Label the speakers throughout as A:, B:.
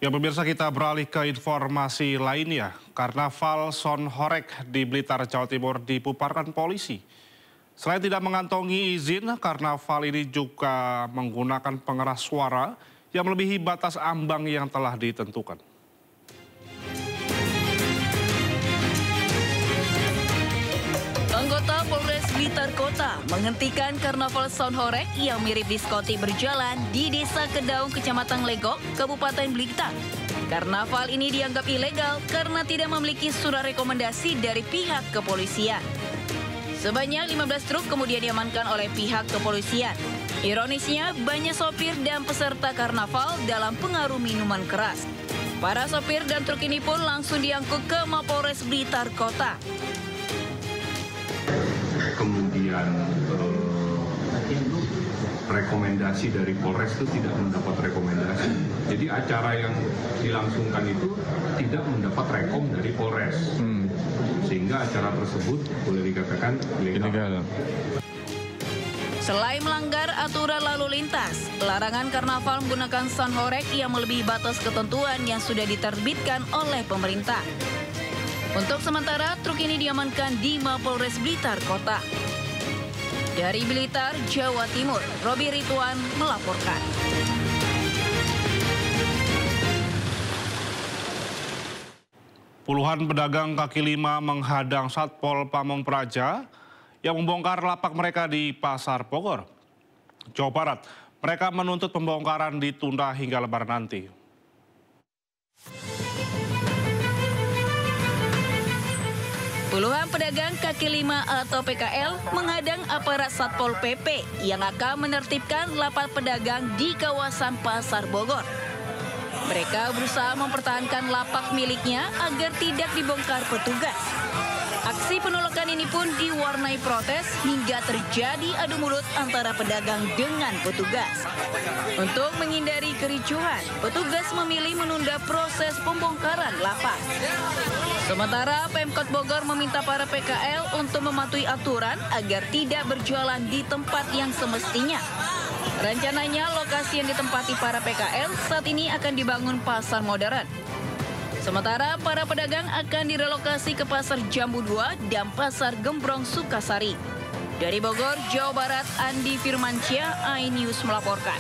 A: Ya pemirsa, kita beralih ke informasi lainnya. Karnaval Sonhorek di Blitar, Jawa Timur dibubarkan polisi. Selain tidak mengantongi izin, karnaval ini juga menggunakan pengeras suara yang melebihi batas ambang yang telah ditentukan.
B: Anggota Polres Blitar Kota menghentikan karnaval Sonhorek yang mirip diskotik berjalan di Desa Kedaung, Kecamatan Legok, Kabupaten Blitar. Karnaval ini dianggap ilegal karena tidak memiliki surat rekomendasi dari pihak kepolisian. Sebanyak 15 truk kemudian diamankan oleh pihak kepolisian. Ironisnya, banyak sopir dan peserta karnaval dalam pengaruh minuman keras. Para sopir dan truk ini pun langsung diangkut ke Mapolres Blitar Kota.
C: Kemudian rekomendasi dari Polres itu tidak mendapat rekomendasi. Jadi acara yang dilangsungkan itu tidak mendapat rekom dari Polres. Sehingga acara tersebut boleh dikatakan ilegal.
B: Selain melanggar aturan lalu lintas, larangan karnaval menggunakan Sonhorek yang melebihi batas ketentuan yang sudah diterbitkan oleh pemerintah. Untuk sementara, truk ini diamankan di Mapolres Blitar Kota. Dari Blitar, Jawa Timur, Robi Ridwan melaporkan.
A: Puluhan pedagang kaki lima menghadang Satpol Pamong Praja yang membongkar lapak mereka di Pasar Bogor, Jawa Barat. Mereka menuntut pembongkaran ditunda hingga Lebaran nanti.
B: Puluhan pedagang kaki lima atau PKL menghadang aparat Satpol PP yang akan menertibkan lapak pedagang di kawasan Pasar Bogor. Mereka berusaha mempertahankan lapak miliknya agar tidak dibongkar petugas. Aksi penolakan ini pun diwarnai protes hingga terjadi adu mulut antara pedagang dengan petugas. Untuk menghindari kericuhan, petugas memilih menunda proses pembongkaran lapak. Sementara Pemkot Bogor meminta para PKL untuk mematuhi aturan agar tidak berjualan di tempat yang semestinya. Rencananya lokasi yang ditempati para PKL saat ini akan dibangun pasar modern. Sementara para pedagang akan direlokasi ke Pasar Jambu 2 dan Pasar Gembrong Sukasari. Dari Bogor, Jawa Barat, Andi Firmansyah, iNews melaporkan.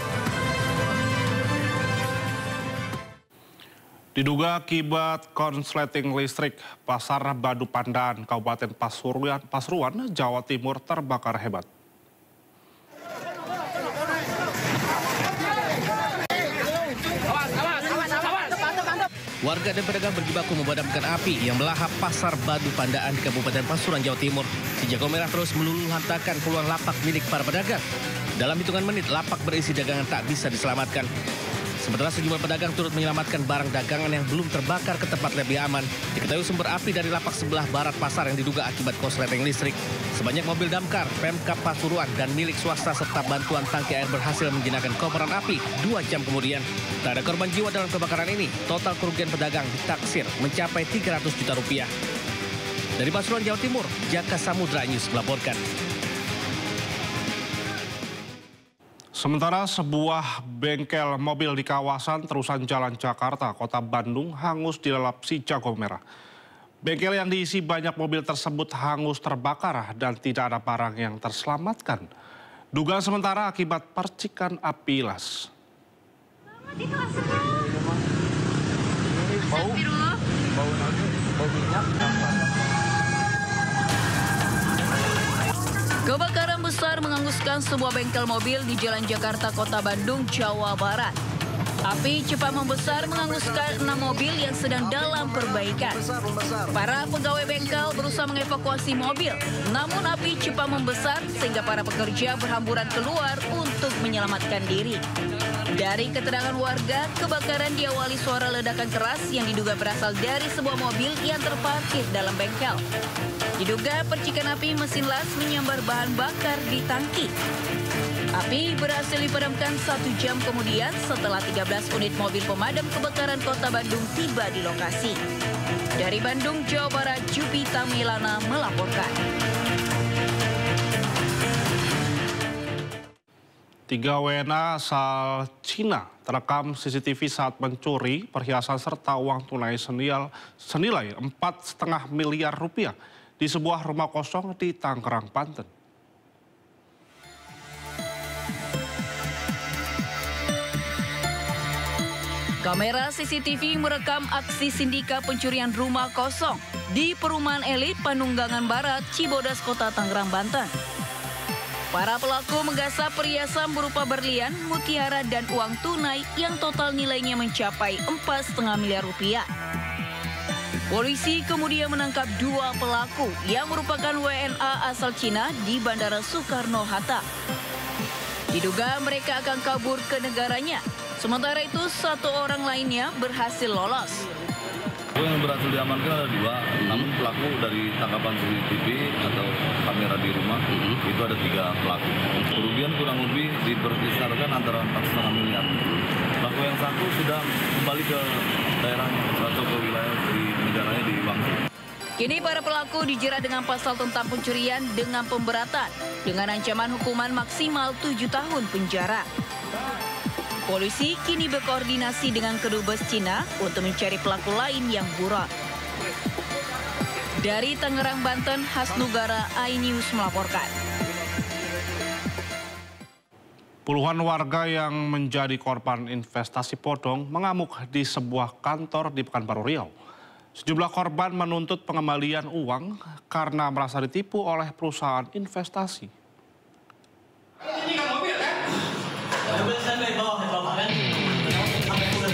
A: Diduga akibat konsleting listrik, Pasar Badu Pandaan, Kabupaten Pasuruan, Jawa Timur terbakar hebat.
D: Warga dan pedagang berjibaku memadamkan api yang melahap Pasar Badu Pandaan di Kabupaten Pasuruan, Jawa Timur. Si jago merah terus meluluh lantakan puluhan lapak milik para pedagang. Dalam hitungan menit, lapak berisi dagangan tak bisa diselamatkan. Sementara sejumlah pedagang turut menyelamatkan barang dagangan yang belum terbakar ke tempat lebih aman. Diketahui sumber api dari lapak sebelah barat pasar yang diduga akibat korsleting listrik. Sebanyak mobil damkar, Pemkab Pasuruan, dan milik swasta serta bantuan tangki air berhasil menjinakkan kobaran api 2 jam kemudian. Tak ada korban jiwa dalam kebakaran ini. Total kerugian pedagang ditaksir mencapai 300 juta rupiah. Dari Pasuruan, Jawa Timur, Jaka Samudra News melaporkan.
A: Sementara sebuah bengkel mobil di kawasan Terusan Jalan Jakarta, Kota Bandung hangus dilalap si jago merah. Bengkel yang diisi banyak mobil tersebut hangus terbakar dan tidak ada barang yang terselamatkan. Dugaan sementara akibat percikan api las.
B: Kebakaran besar menghanguskan sebuah bengkel mobil di Jalan Jakarta, Kota Bandung, Jawa Barat. Api cepat membesar menghanguskan 6 mobil yang sedang dalam perbaikan. Para pegawai bengkel berusaha mengevakuasi mobil, namun api cepat membesar sehingga para pekerja berhamburan keluar untuk menyelamatkan diri. Dari keterangan warga, kebakaran diawali suara ledakan keras yang diduga berasal dari sebuah mobil yang terparkir dalam bengkel. Diduga percikan api mesin las menyambar bahan bakar di tangki. Api berhasil dipadamkan 1 jam kemudian setelah 13 unit mobil pemadam kebakaran Kota Bandung tiba di lokasi. Dari Bandung, Jawa Barat, Jupita Milana melaporkan.
A: 3 WNA asal Cina terekam CCTV saat mencuri perhiasan serta uang tunai senilai 4,5 miliar rupiah di sebuah rumah kosong di Tangerang, Banten.
B: Kamera CCTV merekam aksi sindika pencurian rumah kosong di perumahan elit Panunggangan Barat, Cibodas, Kota Tangerang, Banten. Para pelaku menggasak perhiasan berupa berlian, mutiara, dan uang tunai yang total nilainya mencapai 4,5 miliar rupiah. Polisi kemudian menangkap 2 pelaku yang merupakan WNA asal Cina di Bandara Soekarno-Hatta. Diduga mereka akan kabur ke negaranya. Sementara itu, 1 orang lainnya berhasil lolos.
E: Yang berhasil diamankan ada 2, namun pelaku dari tangkapan CCTV atau kamera di rumah itu ada 3 pelaku. Kerugian kurang lebih diperkirakan antara 4,5 miliar. Pelaku yang satu sudah kembali ke daerahnya atau ke wilayah di negaranya di Bangsa.
B: Kini para pelaku dijerat dengan pasal tentang pencurian dengan pemberatan dengan ancaman hukuman maksimal 7 tahun penjara. Polisi kini berkoordinasi dengan kedubes Cina untuk mencari pelaku lain yang buron. Dari Tangerang, Banten, Hasnugara, iNews melaporkan.
A: Puluhan warga yang menjadi korban investasi bodong mengamuk di sebuah kantor di Pekanbaru Riau. Sejumlah korban menuntut pengembalian uang karena merasa ditipu oleh perusahaan investasi.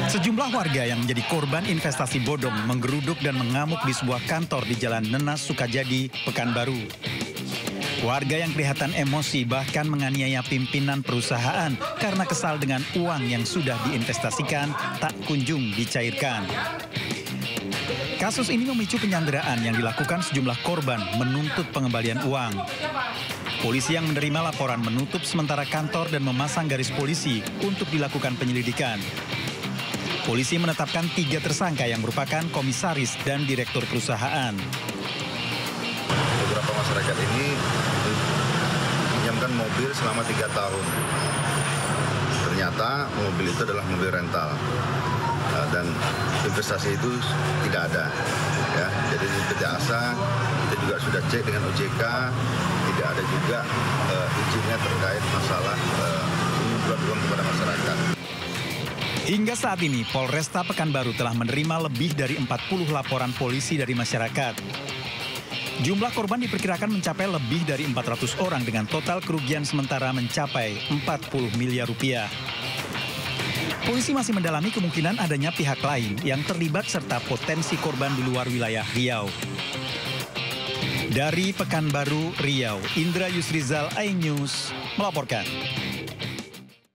F: Sejumlah warga yang menjadi korban investasi bodong menggeruduk dan mengamuk di sebuah kantor di Jalan Nenas, Sukajadi, Pekanbaru. Warga yang kelihatan emosi bahkan menganiaya pimpinan perusahaan karena kesal dengan uang yang sudah diinvestasikan tak kunjung dicairkan. Kasus ini memicu penyanderaan yang dilakukan sejumlah korban menuntut pengembalian uang. Polisi yang menerima laporan menutup sementara kantor dan memasang garis polisi untuk dilakukan penyelidikan. Polisi menetapkan 3 tersangka yang merupakan komisaris dan direktur perusahaan.
G: Beberapa masyarakat ini pinjamkan mobil selama 3 tahun. Ternyata mobil itu adalah mobil rental. Dan investasi itu tidak ada. Ya, jadi di PT Asa kita juga sudah cek dengan OJK, tidak ada juga izinnya terkait masalah pengumpulan uang kepada masyarakat.
F: Hingga saat ini, Polresta Pekanbaru telah menerima lebih dari 40 laporan polisi dari masyarakat. Jumlah korban diperkirakan mencapai lebih dari 400 orang dengan total kerugian sementara mencapai 40 miliar rupiah. Polisi masih mendalami kemungkinan adanya pihak lain yang terlibat serta potensi korban di luar wilayah Riau. Dari Pekanbaru, Riau, Indra Yusrizal, iNews melaporkan.